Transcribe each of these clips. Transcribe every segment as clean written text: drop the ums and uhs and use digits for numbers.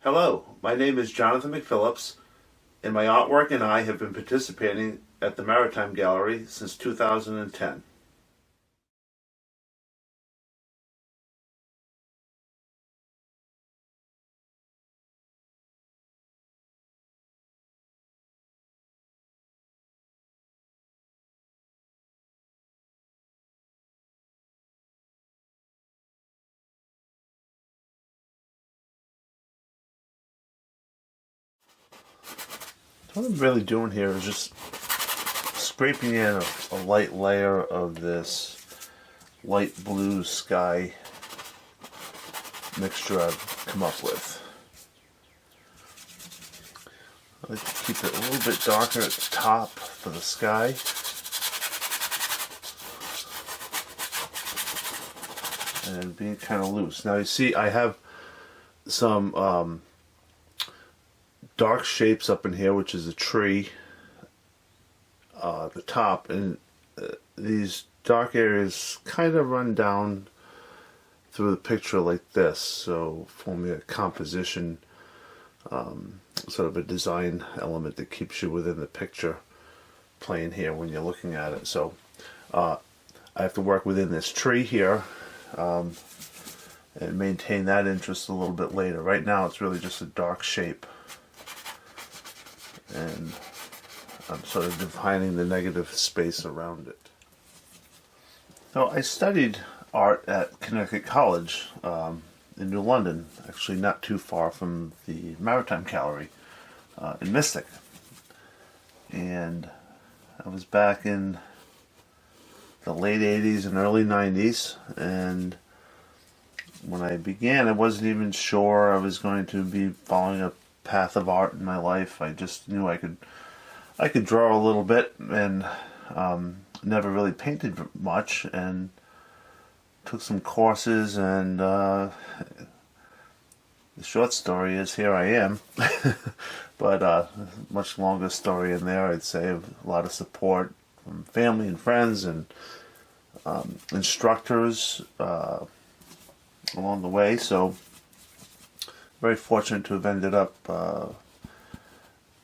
Hello, my name is Jonathan McPhillips, and my artwork and I have been participating at the Maritime Gallery since 2010. What I'm really doing here is just scraping in a light layer of this light blue sky mixture I've come up with. I like to keep it a little bit darker at the top for the sky. And being kind of loose. Now you see I have some dark shapes up in here, which is a tree at the top, and these dark areas kind of run down through the picture like this, so forming a composition, sort of a design element that keeps you within the picture plane here when you're looking at it. So I have to work within this tree here and maintain that interest a little bit later. Right now it's really just a dark shape, and I'm sort of defining the negative space around it. So I studied art at Connecticut College in New London, actually not too far from the Maritime Gallery in Mystic. And I was back in the late 80s and early 90s, and when I began I wasn't even sure I was going to be following a path of art in my life. I just knew I could draw a little bit, and never really painted much, and took some courses, and the short story is here I am. But much longer story in there, I'd say, of a lot of support from family and friends and instructors along the way. So very fortunate to have ended up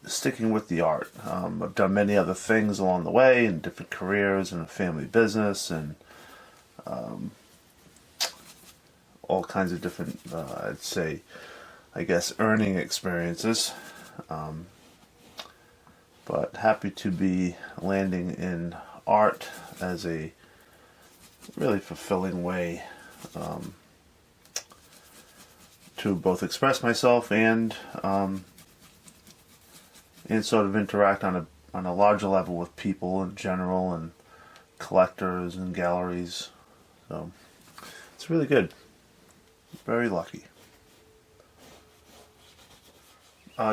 sticking with the art. I've done many other things along the way, in different careers, and a family business, and all kinds of different, I'd say, I guess, earning experiences. But happy to be landing in art as a really fulfilling way to both express myself and sort of interact on a larger level with people in general, and collectors and galleries. So it's really good. Very lucky.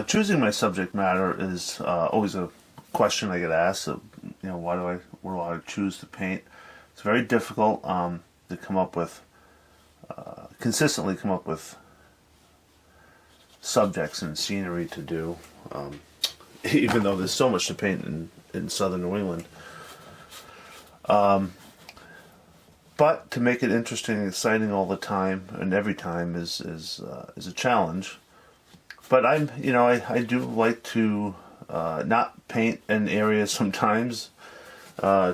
Choosing my subject matter is always a question I get asked. What do I choose to paint? It's very difficult to come up with, consistently come up with subjects and scenery to do, even though there's so much to paint in southern New England. But to make it interesting and exciting all the time and every time is a challenge. But I do like to not paint in areas sometimes.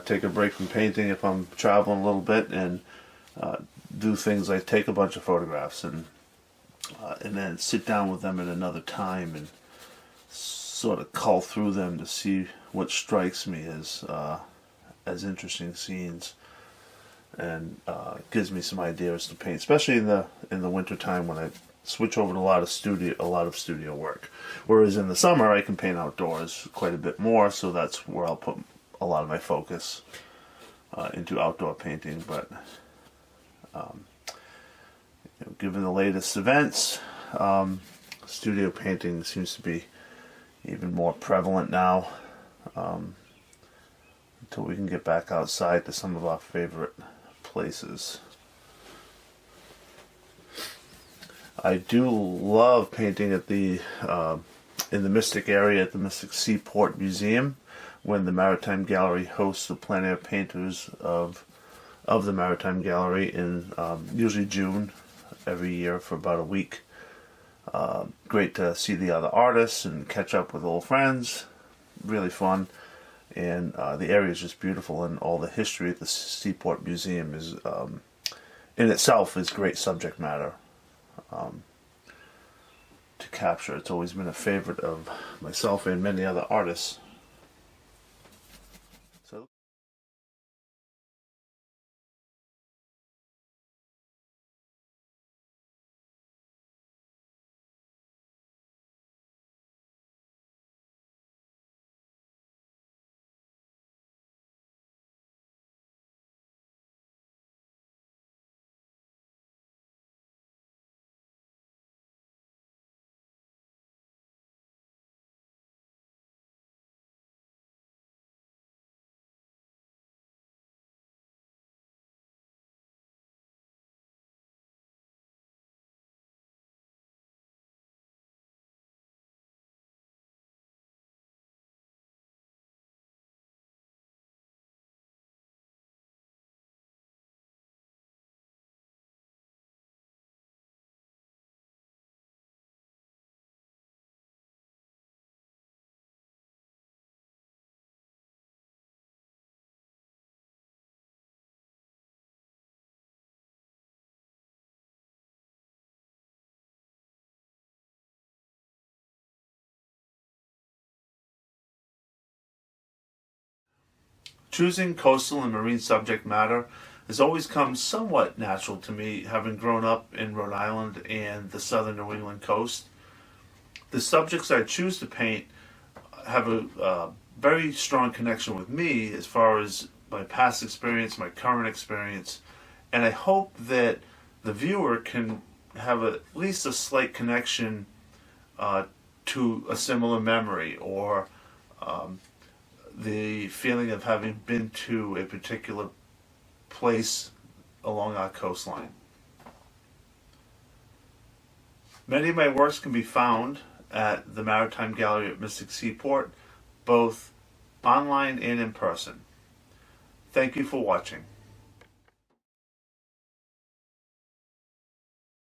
Take a break from painting if I'm traveling a little bit, and do things like take a bunch of photographs and then sit down with them at another time and sort of cull through them to see what strikes me as interesting scenes, and gives me some ideas to paint, especially in the winter time when I switch over to a lot of studio work. Whereas in the summer I can paint outdoors quite a bit more, so that's where I'll put a lot of my focus into outdoor painting. But given the latest events, studio painting seems to be even more prevalent now, until we can get back outside to some of our favorite places. I do love painting at in the Mystic area at the Mystic Seaport Museum, when the Maritime Gallery hosts the plein air painters of the Maritime Gallery in usually June every year for about a week. Great to see the other artists and catch up with old friends. Really fun. And the area is just beautiful, and all the history at the Seaport Museum is, in itself, is great subject matter to capture. It's always been a favorite of myself and many other artists. So. Choosing coastal and marine subject matter has always come somewhat natural to me, having grown up in Rhode Island and the southern New England coast. The subjects I choose to paint have a very strong connection with me as far as my past experience, my current experience, and I hope that the viewer can have at least a slight connection to a similar memory, or the feeling of having been to a particular place along our coastline. Many of my works can be found at the Maritime Gallery at Mystic Seaport, both online and in person. Thank you for watching.